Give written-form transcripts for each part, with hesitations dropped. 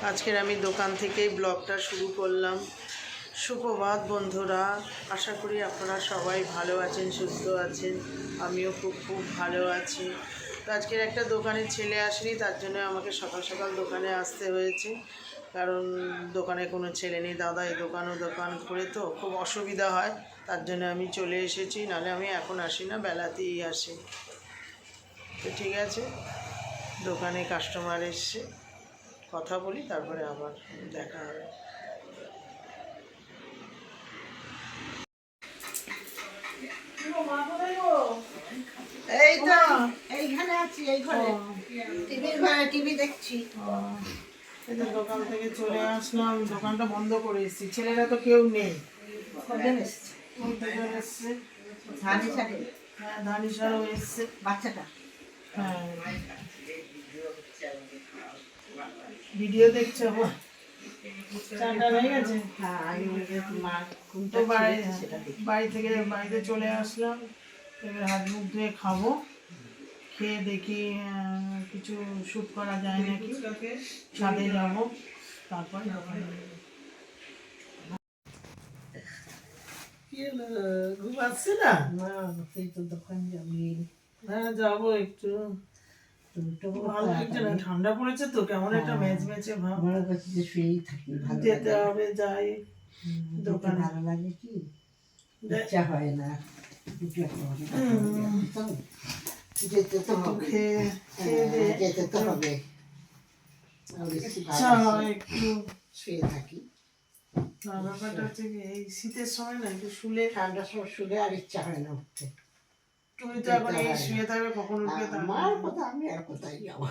আজকের আমি দোকান থেকেই ব্লগটা শুরু করলাম। সুপ্রভাত বন্ধুরা, আশা করি আপনারা সবাই ভালো আছেন, সুস্থ আছেন। আমিও খুব ভালো আছি। তো আজকের একটা দোকানে ছেলে আসেনি, তার জন্য আমাকে সকাল সকাল দোকানে আসতে হয়েছে, কারণ দোকানে কোনো ছেলে নেই। দাদা এই দোকান করে তো খুব অসুবিধা হয়, তার জন্য আমি চলে এসেছি। নাহলে আমি এখন আসি না, বেলাতেই আসি। তো ঠিক আছে, দোকানে কাস্টমার এসছে, কথা বলি, তারপরে আবার দেখা হবে। এই তো এইখানে আছি, এই ঘরে টিভি দেখছি। এই তো দোকান থেকে চলে আসলাম, দোকানটা বন্ধ করে এসেছি। ছেলেরা তো কেউ নেই। এসছে হ্যাঁ, ধানিসারও এসছে বাচ্চাটা। হ্যাঁ, ভিডিও দেখছে। চাটা হয়ে গেছে। তো বাড়িতে চলে আসলাম। এবার হাত মুখ ধুয়ে খাবো, খেয়ে দেখি কিছু শ্যুট করা যায় নাকি, ছাদে যাবো, তারপরে দোকানে ঘুম আসছে না। সেই তো দোকান যাবি। হ্যাঁ যাবো একটু, ভালো লাগছে না, ঠান্ডা পড়েছে তো, কেমন একটা ম্যাচে ভাব। মনে করছি যে শুয়েই থাকি, যেতে হবে, যাই দোকানে। ভালো লাগে কি ইচ্ছা হয় না, যেতে তো হবে, যেতে তো হবে। ইচ্ছা হয় একটু শুয়ে থাকি। ব্যাপারটা হচ্ছে কি, এই শীতের সময় না একটু শুলে, ঠান্ডার সময় শুলে আর ইচ্ছা হয় না উঠতে। তুমি তো এখন এই শুয়ে থাকবে, কখন উঠবে আমার কথা, আমি আর কোথায় যাবো?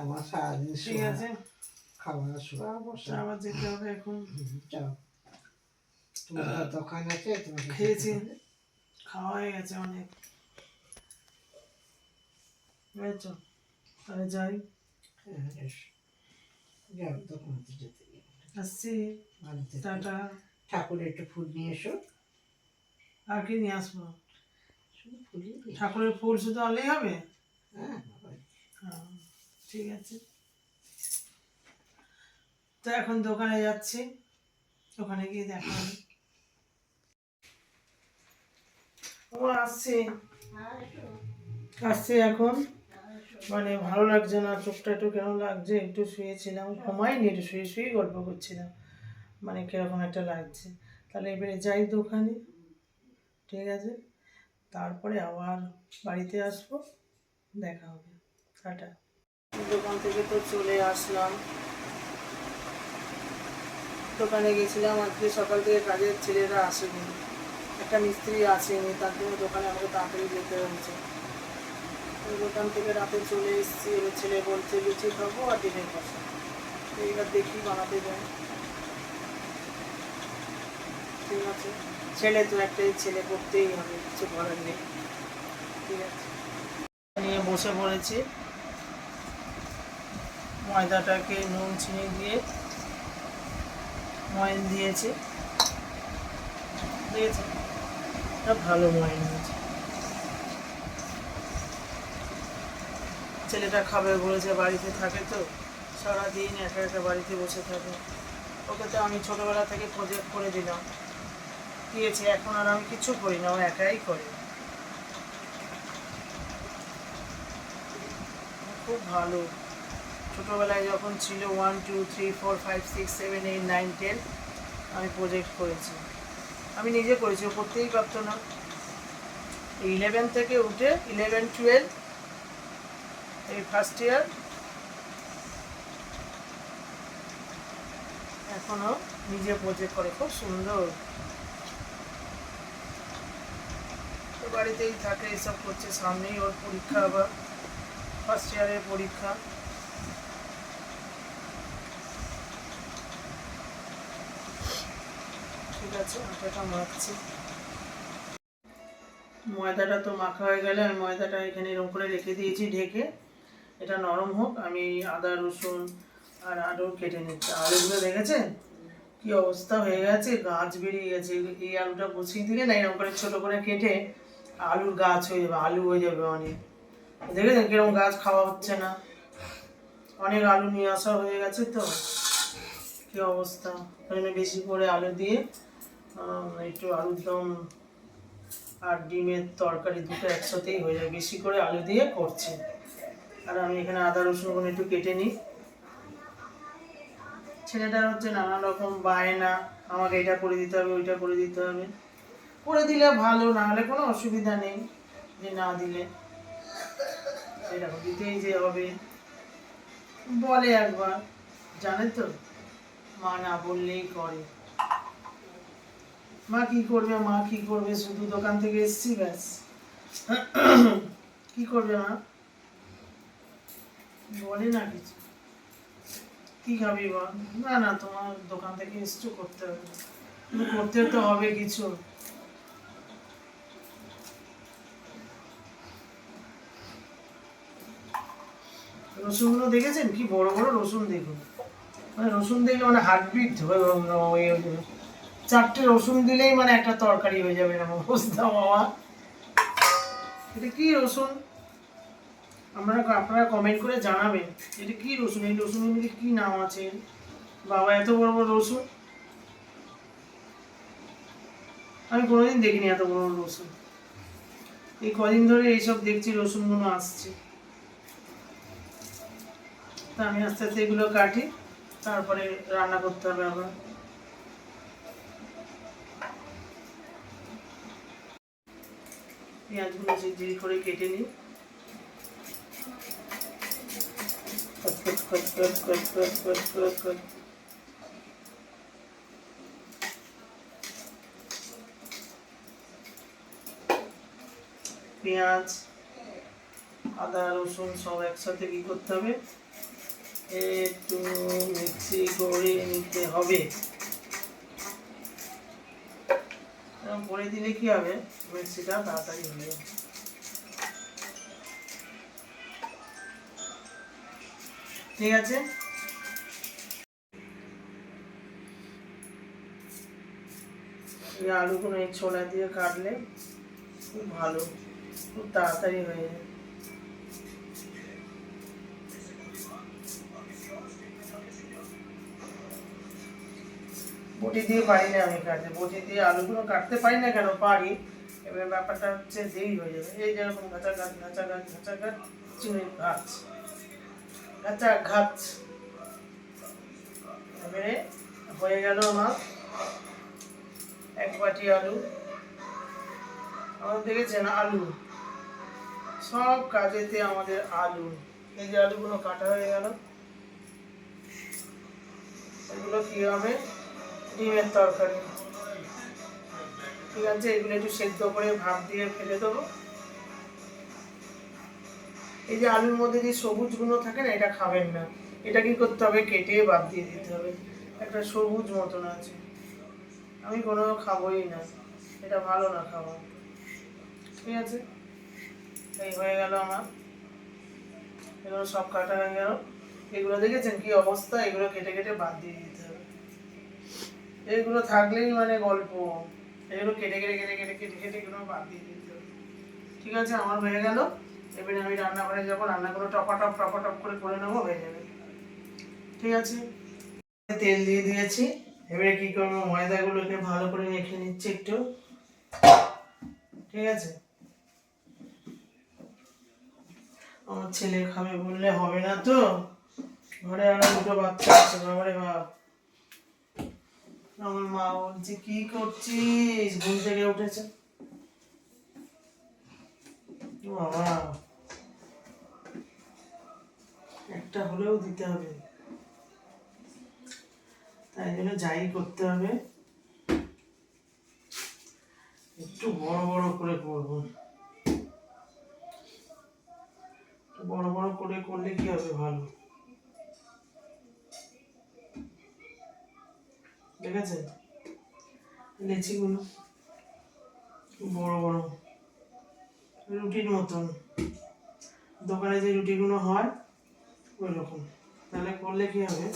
আমার সারাদিন ঠিক আছে, খাওয়া শোয়া বসা। আবার যেতে হবে এখন। যাও, তোমার দোকান আছে, তোমাকে খেয়েছি, খাওয়া হয়ে গেছে অনেক, বুঝেছো? তাহলে যাই, যাও দোকানে যেতে। আসছি, টাটা। ঠাকুরের একটু ফুল নিয়ে এসো। আর কি নিয়ে আসবো? শুধু ফুলই নিয়ে এসো। ঠাকুরের ফুল শুধু আনলেই হবে? হ্যাঁ, হ্যাঁ, ঠিক আছে। তো এখন দোকানে যাচ্ছি, ওখানে গিয়ে দেখা হবে। ও আসছে এখন। মানে ভালো লাগছে না, চোখটা একটু কেমন লাগছে, একটু শুয়েছিলাম, ঘুমাইনি, একটু শুয়ে গল্প করছিলাম, মানে কিরকম একটা লাগছে। তাহলে এবারে যাই দোকানে, ঠিক আছে, তারপরে আবার বাড়িতে আসবো, দেখা হবে, টাটা। দোকান থেকে তো চলে আসলাম, দোকানে গেছিলাম আজকে সকাল থেকে, কাজের ছেলেরা আসেনি, একটা মিস্ত্রি আসেনি, তার জন্য দোকানে আমাকে তাড়াতাড়ি যেতে হয়েছে। দোকান থেকে রাতে চলে এসেছি। এবার ছেলে বলছে লুচি খাবো আর ডিমের কষা, এইবার দেখি বানাতে যাই। ঠিক আছে, ছেলে তো একটাই ছেলে, করতেই হবে, কিছু করার নেই। ঠিক আছে, নিয়ে বসে পড়েছি, ময়দাটাকে নুন চিনি দিয়ে ময়ন দিয়েছি, দিয়েছে, ভালো ময়ন হয়েছে। ছেলেটা খাবে বলেছে, বাড়িতে থাকে তো সারাদিন একা একা বাড়িতে বসে থাকে। ওকে তো আমি ছোটোবেলা থেকে প্রজেক্ট করে দিলাম, দিয়েছে, এখন আর আমি কিছু করি না, ও একাই করে, খুব ভালো। ছোটোবেলায় যখন ছিল 1 2 3 4 5 6 7 8 9 10 আমি প্রজেক্ট করেছি, আমি নিজে করেছি, ও করতেই পারতো না। 11 থেকে উঠে 11 12 এই ফার্স্ট ইয়ার, এখনও নিজে প্রজেক্ট করে, খুব সুন্দর। তো বাড়িতেই থাকে, এসব করছে, সামনেই ওর পরীক্ষা, আবার ফার্স্ট ইয়ারের পরীক্ষা। ঠিক আছে, আটাটা মাখছি। ময়দাটা তো মাখা হয়ে গেলে আমি ময়দাটা এখানে এরকম করে রেখে দিয়েছি ঢেকে, এটা নরম হোক। আমি আদা রসুন আর আলু কেটে নিচ্ছি। আলুগুলো দেখেছেন কি অবস্থা হয়ে গেছে, গাছ বেরিয়ে গেছে। এই আলুটা বসিয়ে দিলে না, এরকম করে ছোটো করে কেটে আলুর গাছ হয়ে যাবে, আলু হয়ে যাবে অনেক। দেখেছেন কিরকম গাছ, খাওয়া হচ্ছে না। অনেক আলু নিয়ে আসা হয়ে গেছে তো, কি অবস্থা। ওখানে বেশি করে আলু দিয়ে একটু আলুর দম আর ডিমের তরকারি দুটো একসাথেই হয়ে যায়, বেশি করে আলু দিয়ে করছি। আর আমি এখানে আদা রসুন একটু কেটে নিই। ছেলেটার হচ্ছে নানা রকম বায়না, আমাকে এটা করে দিতে হবে, ওইটা করে দিতে হবে। করে দিলে ভালো, না হলে কোনো অসুবিধা নেই, যে না দিলে এরকম দিতেই যে হবে। বলে একবার, জানে তো, মা না বললেই করে। মা কি করবে, মা কি করবে, শুধু দোকান থেকে এসছি ব্যাস। কি করবে মা, বলে না কিছু। কি খাবি বল, না না তোমার দোকান থেকে এসছো, করতে হবে, কিন্তু করতে তো হবে কিছু। রসুনগুলো দেখেছেন কি বড় বড় রসুন, দেখুন, মানে রসুন দিলে মানে হার্টবিট, 4টে রসুন দিলেই মানে একটা তরকারি হয়ে যাবে, এরকম অবস্থা বাবা। এটা কি রসুন, আপনারা কমেন্ট করে জানাবেন এটা কি রসুন, এই রসুনের মধ্যে কি নাম আছে বাবা, এত বড় বড় রসুন আমি কোনোদিন দেখিনি, এত বড় বড় রসুন। এই কদিন ধরে এইসব দেখছি রসুনগুলো আসছে, তা আমি আস্তে আস্তে এগুলো কাটি, তারপরে রান্না করতে হবে আবার। পেঁয়াজগুলো ঝিরি করে কেটে নিই। পেঁয়াজ আদা রসুন সব একসাথে কি করতে হবে, একটু মিক্সি করে নিতে হবে। এরকম করে দিলে কি হবে, মিক্সিটা তাড়াতাড়ি হয়ে যাবে। ঠিক আছে, এই আলুগুলো এই ছোলা দিয়ে কাটলে খুব ভালো, খুব তাড়াতাড়ি হয়ে যায়। বটি দিয়ে পারি না আমি কাটতে, বটি দিয়ে আলুগুলো কাটতে পারি না, কেন পারি, এবার ব্যাপারটা হচ্ছে দেরি হয়ে যাবে। এই যেরকম ঘাঁচা ঘাট ঘাঁচা ঘাট ঘাঁচা ঘাট চিংড়ির ঘাচ ঘাঁচা ঘাচ, এবারে হয়ে গেল আমার 1 বাটি আলু। আমাদের দেখেছেন আলু, সব কাজেতে আমাদের আলু। এই যে আলুগুলো কাটা হয়ে গেল, এগুলো কি হবে, ডিমের তরকারি। ঠিক আছে, এগুলো একটু সেদ্ধ করে ভাপ দিয়ে ফেলে দেবো। এই যে আলুর মধ্যে যে সবুজ গুলো থাকে না, এটা খাবেন না, এটা কি করতে হবে, কেটে বাদ দিয়ে দিতে হবে। একটা সবুজ মতন আছে, আমি কোনো খাবোই না, এটা ভালো না খাওয়া। ঠিক আছে, এই হয়ে গেল আমার, এগুলো সব কাটা হয়ে গেল। এগুলো দেখেছেন কি অবস্থা, এগুলো কেটে কেটে বাদ দিয়ে দিতে হবে। এগুলো থাকলেই মানে গল্প, এগুলো কেটে কেটে কেটে কেটে কেটে কেটে এগুলো বাদ দিয়ে দিতে হবে। ঠিক আছে, আমার হয়ে গেল। এবারে আমি রান্নাঘরে যাবো, রান্নাগুলো টপাটপ করে করে নেবো, হয়ে যাবে। ঠিক আছে, তেল দিয়ে দিয়েছি। এবারে কি করবো, ময়দাগুলোকে ভালো করে মেখে নিচ্ছি একটু। ঠিক আছে, আমার ছেলে খাবে বললে হবে না তো, ঘরে আরো 2টো বাচ্চা আছে, বাবারে বাপ। আমার মা বলছে কি করছিস, ঘুম থেকে উঠেছে বাবা, একটা হলেও দিতে হবে, তাই জন্য যাই করতে হবে একটু বড় বড় করে করবো। বড় বড় করে করলে কি হবে, ভালো। দেখেছেন লেচিগুলো বড় বড়, রুটির মতন, দোকানে যে রুটিগুলো হয় ওই রকম, তাহলে করলে কি হবে,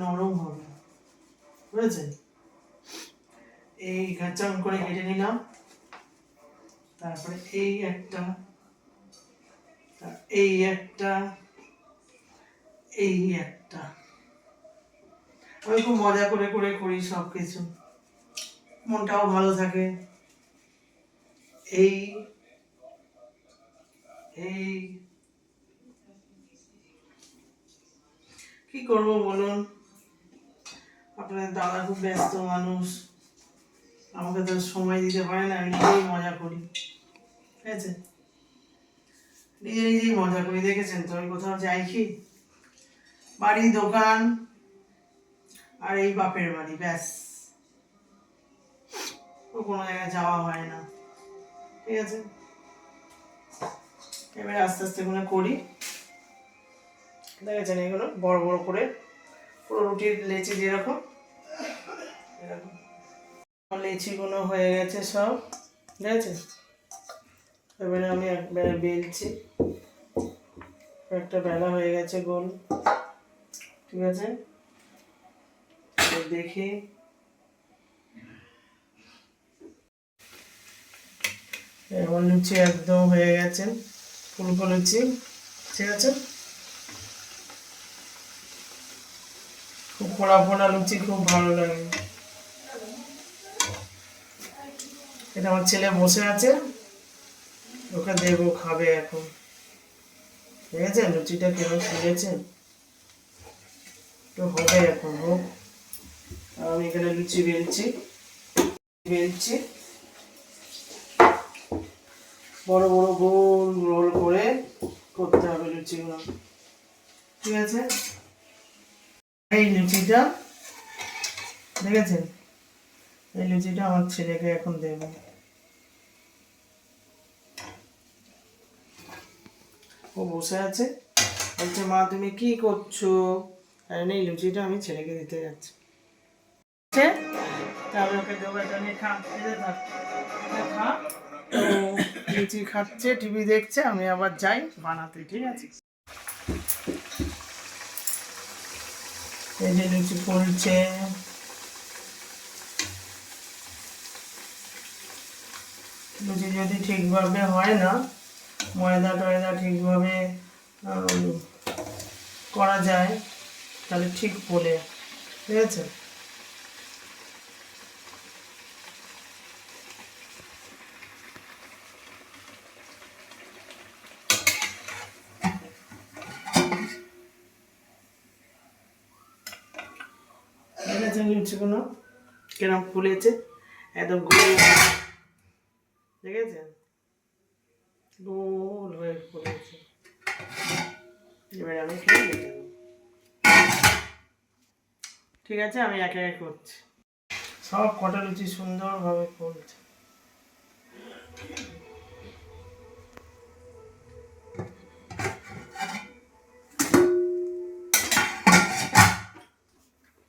নরম হবে, বুঝেছেন। এই গাচাম করে কেটে নিলাম, তারপরে এই একটা, এই একটা, এই একটা, আমি খুব মজা করে করে করি সব কিছু, মনটাও ভালো থাকে। এই এই কি করবো বলুন, আপনাদের দাদা খুব ব্যস্ত মানুষ, আমাকে তো সময় দিতে পারে না, আমি নিজেই মজা করি, ঠিক আছে, নিজে নিজেই মজা করি। দেখেছেন তো আমি কোথাও যাই কি, বাড়ি দোকান আর এই বাপের বাড়ি, ব্যাস, ও কোনো জায়গায় যাওয়া হয় না, ঠিক আছে। এবারে আস্তে আস্তে করে করি, দেখেছেন এগুলো বড় বড় করে, পুরো রুটির লেচি যেরকম এরকম। লেচিগুলো হয়ে গেছে সব, ঠিক আছে। এবারে আমি একবারে বেলছি, একটা বেলা হয়ে গেছে গোল, ঠিক আছে। দেখি আমার লুচি একদম হয়ে গেছে, ফুলকো লুচি, ঠিক আছে। খুব ফোড়া ফোড়া লুচি খুব ভালো লাগে। এটা আমার ছেলে বসে আছে, ওকে দেবো, খাবে এখন, ঠিক আছে। লুচিটা কেন ফুলেছে, তো হবে এখন, হোক। আমি এখানে লুচি বেলছি, বড় বড় গোল রোল করে করতে হবে লুচিগুলো, ঠিক আছে। এই লুচিটা দেখেছেন, এই লুচিটা আমার ছেলেকে এখন দেবো। ও বসে আছে, বলছে মা তুমি কি করছো, আর এই লুচিটা আমি ছেলেকে দিতে যাচ্ছি, তাহলে ওকে দেবো, এটা নিয়ে খা, খা। তো লুচি খাচ্ছে, টিভি দেখছে, আমি আবার যাই বানাতে, ঠিক আছে। এই যে লুচি ফুলছে, লুচি যদি ঠিকভাবে হয় না, ময়দা টয়দা ঠিকভাবে করা যায়, তাহলে ঠিক ফোলে, ঠিক আছে। দেখেছেন লুচিগুলো কিরম ফুলেছে, একদম গোল, দেখেছেন গোল হয়ে ফুলেছে। এবার আমি খেয়ে দেখে দেবো, ঠিক আছে। আমি একে একে করছি, সব কটা লুচি সুন্দরভাবে ফুলছে।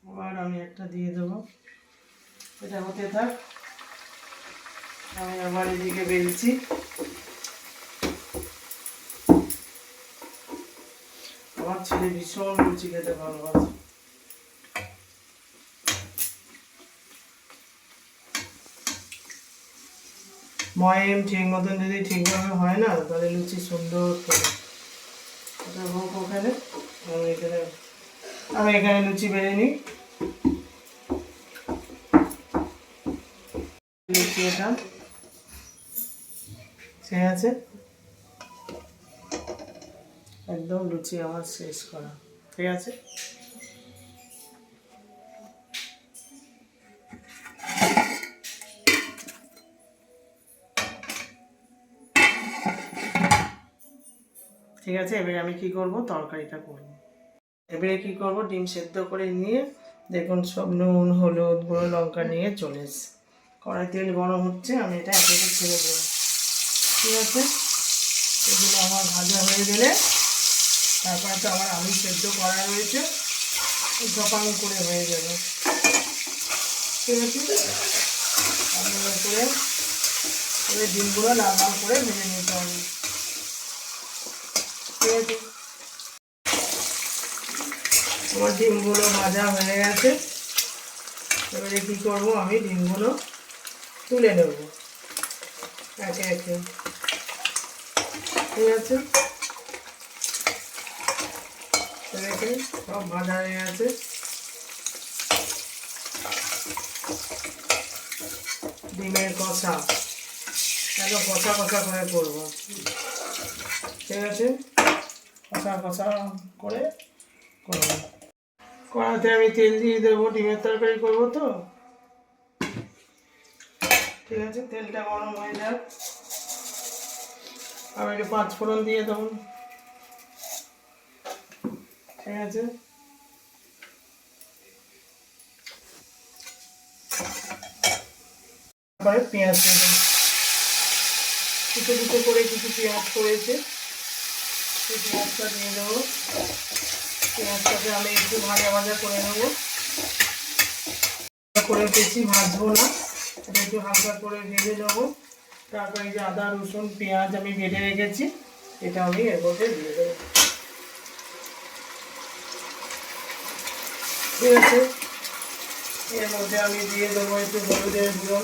আবার আমি একটা দিয়ে দেবো, এটা হতে থাক, আমি আবার এদিকে বেলছি। আমার ছেলে ভীষণ লুচি খেতে ভালোবাসে, ময়েম ঠিক মতন যদি ঠিকভাবে হয় না, তাহলে লুচি সুন্দর করে ওটা হোক ওখানে। আমি এখানে লুচি বেড়ে নিই, লুচি এটা ঠিক আছে, একদম লুচি আমার শেষ করা, ঠিক আছে। ঠিক আছে, এবারে আমি কি করব, তরকারিটা করব। এবারে কি করব, ডিম সেদ্ধ করে নিয়ে দেখুন সব নুন হলুদ গুঁড়ো লঙ্কা নিয়ে চলে এসেছি, কড়াই তেল গরম হচ্ছে, আমি এটা এক একে ছেড়ে দেবো, ঠিক আছে। এগুলো আমার ভাজা হয়ে গেলে তারপরে তো আমার আলু সেদ্ধ করা রয়েছে, জপাং করে হয়ে যাবে, ঠিক আছে। আমি করে এবার ডিমগুলো লাল লাল করে ভেজে নিতে হবে, ঠিক আছে। আমার ডিমগুলো ভাজা হয়ে গেছে, এবারে কী করবো, আমি ডিমগুলো তুলে নেব একে একে, ঠিক আছে। দেখেন সব ভাজা হয়ে গেছে। ডিমের কষা একদম কষা কষা করে করবো, ঠিক আছে? কষা কষা করে করবো। কড়াতে আমি তেল দিয়ে দেবো, ডিমের তরকারি করবো তো, ঠিক আছে? তেলটা গরম হয়ে যাক, আমি একটু 5 ফোড়ন দিয়ে দেবো, ঠিক আছে? তারপরে পেঁয়াজ দিয়ে দেবো, দুটো দুটো করে কিছু পেঁয়াজ করেছে, সেই পেঁয়াজটা দিয়ে দেবো। পেঁয়াজটাকে আমি একটু ভাজা ভাজা করে নেবো, করে বেশি ভাজবো না, এটা একটু হালকা করে ভেজে নেবো। তারপরে এই যে আদা রসুন পেঁয়াজ আমি বেটে রেখেছি, এটা আমি এর মধ্যে দিয়ে দেবো, ঠিক আছে? এর মধ্যে আমি দিয়ে দেবো একটু হলুদের গুঁড়ো,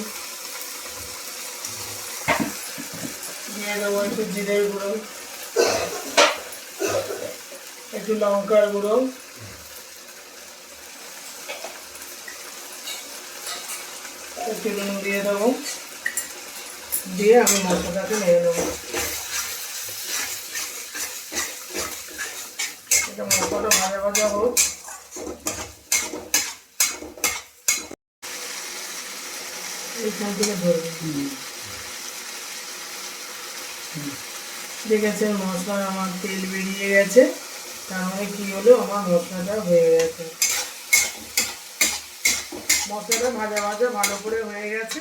দিয়ে দেবো একটু জিরের গুঁড়ো, একটু লঙ্কার গুঁড়ো, একটু নুন দিয়ে দেবো, দিয়ে আমি মশলাটাকে নেড়ে নেবো। এটা মশলাটা ভাজা ভাজা হোক। এইখান থেকে ধরবে, দেখেছেন মশলা আমার তেল বেরিয়ে গেছে, তার মানে কি হলো, আমার মশলাটা হয়ে গেছে। মশলাটা ভাজা ভাজা ভালো করে হয়ে গেছে।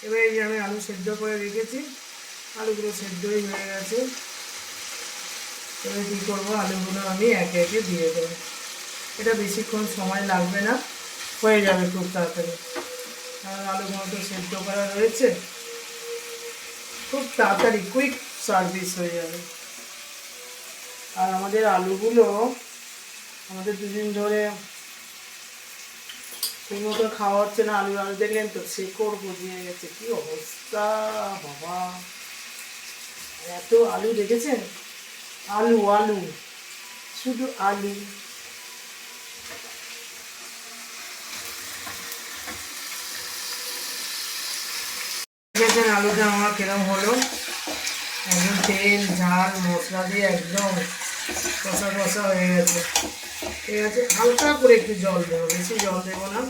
এবার এই যে আমি আলু সেদ্ধ করে রেখেছি, আলুগুলো সেদ্ধই হয়ে গেছে। এবার কী করবো, আলুগুলো আমি একে একে দিয়ে দেবো। এটা বেশিক্ষণ সময় লাগবে না, হয়ে যাবে খুব তাড়াতাড়ি, কারণ আলুগুলো তো সেদ্ধ করা রয়েছে, খুব তাড়াতাড়ি কুইক সার্ভিস হয়ে যাবে। আর আমাদের আলুগুলো আমাদের দুদিন ধরে ঠিক মতো খাওয়া হচ্ছে না, আলু আলু দেখলেন তো শেকড় গজিয়ে গেছে, কি অবস্থা বাবা! এত আলু দেখেছেন, আলু আলু শুধু আলু। দেখেছেন আলুটা আমার কিরম হলো, একদম তেল ঝাল মশলা দিয়ে একদম কষা কষা হয়ে গেছে, ঠিক আছে? হালকা করে একটু জল দেবো, বেশি জল দেবো না,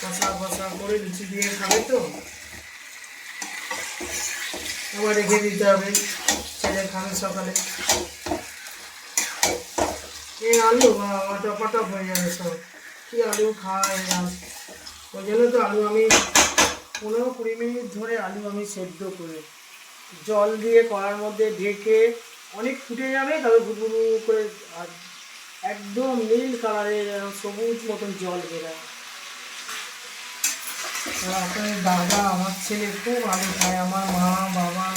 কষা কষা করে লুচি দিয়ে খাবে তো, আবার রেখে দিতে হবে, ছেলে খাবে সকালে। এই আলু টপাটপ হয়ে যাবে সব, কি আলু খায় না, ওই জন্য তো আলু আমি 15-20 মিনিট ধরে আলু আমি সেদ্ধ করে জল দিয়ে কড়ার মধ্যে ঢেকে, অনেক ফুটে যাবে, তবে গুঁড়ো করে আর একদম নীল কালারের সবুজ মতন জল বেরোয়। আপনার দাদা আমার ছেলে খুব আলু খায়, আমার মা বাবা।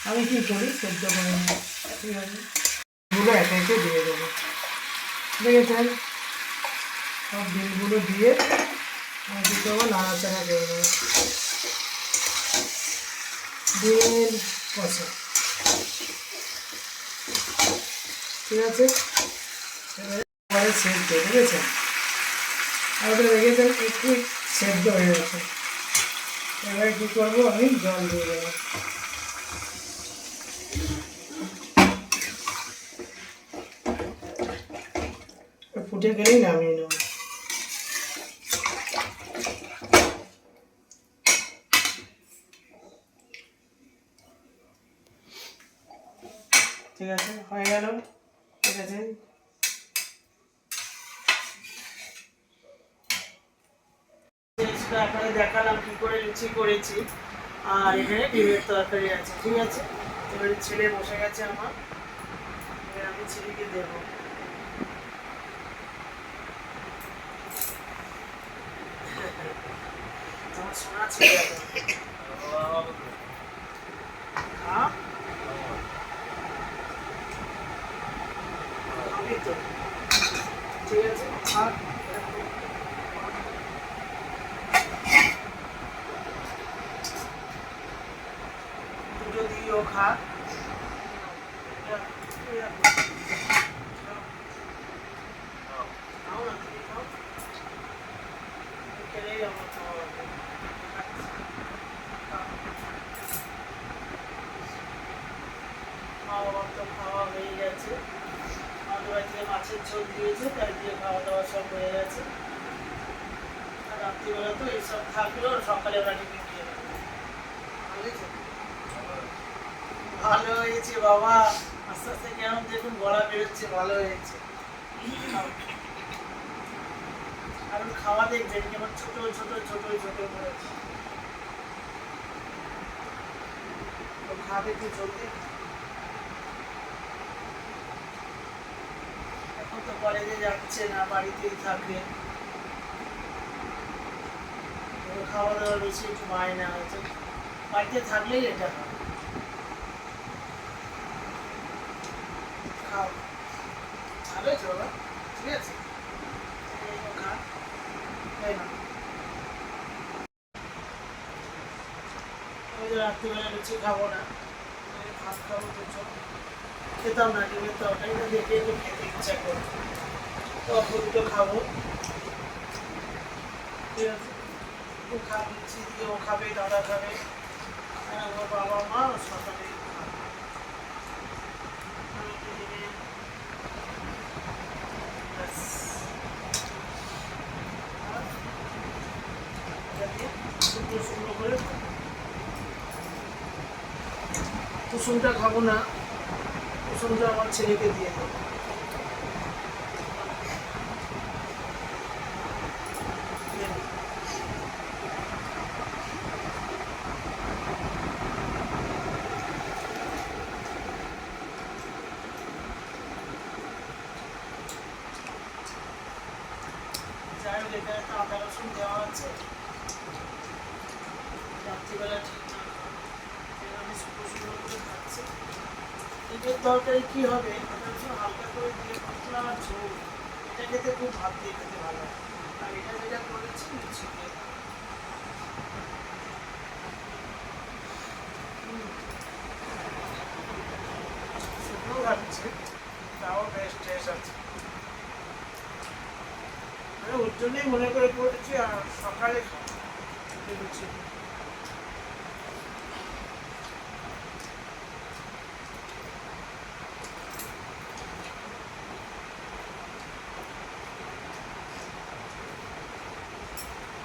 আমি কী করি, সেদ্ধ করে নিই, ঠিক আছে? এগুলো একে একে দিয়ে দেবো, দেখেছেন সব ডিমগুলো দিয়ে আমি কী করবো, নাড়াচাড়া করে দেবো। ডিমের কষা, ঠিক আছে? এবারে সেদ্ধ, দেখেছেন? আর ওটা দেখেছেন একটু সেদ্ধ হয়ে গেছে। এবারে কী করবো, আমি জল দিয়ে দেবো, ফুটে গেলেই নামিয়ে নেব। ঠিক আছে, হয়ে গেল, ঠিক আছে? আপনাদের দেখালাম কি করে লুচি করেছি, আর এখানে ডিমের তরকারি আছে, ঠিক আছে? এবারে ছেলে বসে গেছে আমার, এবার আমি ছেলেকে দেবো। আমার সোনা ছেলে খাবি তো, ঠিক আছে? আর দুটো দিয়েও খা। তারপরেই আমার খাওয়া হবে। মা বাবার তো খাওয়া হয়ে গেছে, আমাদের বাড়িতে মাছের ঝোল দিয়েছে, তাই দিয়ে খাওয়া দাওয়া সব হয়ে গেছে। আর রাত্রিবেলা তো এইসব থাকলেও সকালে ওরা টিফিন দিয়ে দেবে। বুঝেছো? ভালো হয়েছে বাবা, আস্তে আস্তে কেমন দেখুন গলা বেরোচ্ছে, ভালো হয়েছে। আর ওর খাওয়া দেখবেন কেমন ছোট ছোট ছোট ছোট করেছে। ও খাবে কি জলদি? এখন তো কলেজে যাচ্ছে না, বাড়িতেই থাকে। ওর খাওয়া দাওয়া বেশি একটু মায়না হয়েছে, বাড়িতে থাকলেই এটা হয়। খাও, ভালো হয়েছে বাবা, ঠিক আছে। এই নাও খা, এই নাও। আমি তো রাত্রিবেলা লুচি খাবো না, আমি ভাত খাবো, তো চলো। খেতাম না, ডিমের তরকারিটা দেখে একটু খেতে ইচ্ছা করে, তো অল্প দুটো খাবো, ঠিক আছে। ও খাবে, লুচি দিয়ে ও খাবে, দাদা খাবে, আর আমার বাবা মা সকালে খাবে। আমি টিফিনে ব্যাস। আর এটা দিয়ে শুকনো শুকনো করে খাবো। কুসুমটা খাবো না, কুসুমটা আমার ছেলেকে দিয়ে দেবো। যাই হোক, এখানে তো আদা রসুন দেওয়া আছে, রাত্রিবেলা ঠিক না খাওয়া, আমি শুকনো শুকনো করে খাচ্ছি। এটার তরকারি কি হবে, আদা রসুন হালকা করে দিয়ে পাতলা ঝোল, এটা খেতে খুব ভাত দিয়ে খেতে ভালো হয়। আর এটা যেটা করেছি লুচি দিয়ে। শুকনো খাচ্ছে, তাও বেশ টেস্ট আছে। আমি ওর জন্যই মনে করে করেছি, আর সকালে খাবো লুচি।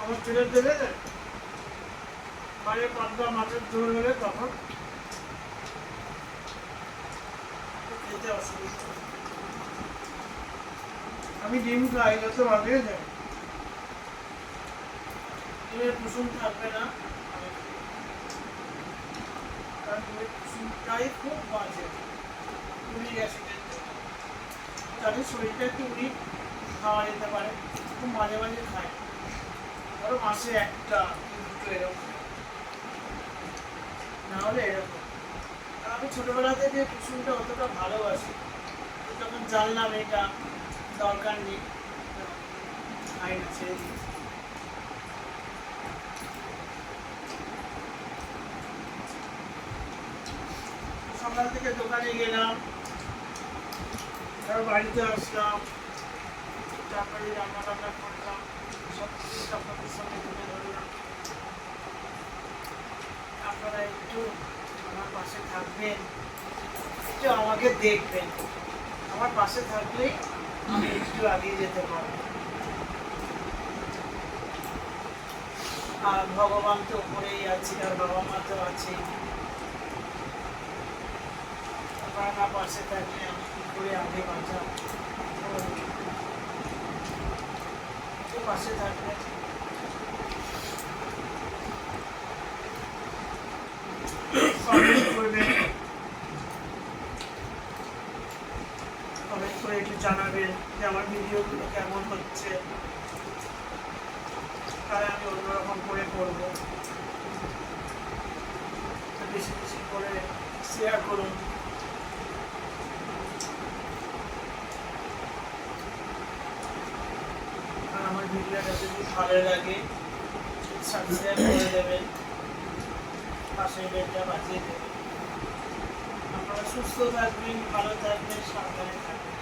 আমার ছেলের দেবে বাইরে পাতলা মাছের ঝোল হলে তখন খেতে অসুবিধা। আমি ডিম খাই, যত ভাবিয়ে যায় ডিমের কুসুম থাকবে না, কারণ ডিমের কুসুমটাই খুব বাজে ইউরিক অ্যাসিডের জন্য। তাদের শরীরটা একটু উইক, খাওয়া যেতে পারে, খুব মাঝে মাঝে খায়, ধরো মাসে একটা দুটো এরকম, না হলে এরকম। আর আমি ছোটবেলা থেকে কুসুমটা অতটা ভালোবাসি, যখন জানলাম এটা দরকার নেই, খাই না, ছেড়ে দিয়েছি। সকাল থেকে দোকানে গেলাম, তারপর বাড়িতে আসলাম, তারপরে রান্না টান্না করলাম, সব কিছু আপনাদের সঙ্গে তুলে ধরলাম। আপনারা একটু আমার পাশে থাকবেন, একটু আমাকে দেখবেন, আমার পাশে থাকলেই আমি একটু এগিয়ে যেতে পারবো। আর ভগবান তো উপরেই আছে, আর বাবা মা তো আছেই, আপনারা না পাশে থাকলে আমি কি করে আগে বাঁচাবো? একটু পাশে থাকবে, কমেন্ট করবেন, কমেন্ট করে একটু জানাবেন যে আমার ভিডিওগুলো কেমন হচ্ছে, তাহলে আমি অন্যরকম করে করবো। বেশি বেশি করে শেয়ার করুন। আর আমার ভিডিওটা যদি ভালো লাগে সাবস্ক্রাইব করে দেবেন, পাশের বেলটা বাজিয়ে দেবেন। আপনারা সুস্থ থাকবেন, ভালো থাকবেন, সাবধানে থাকবেন।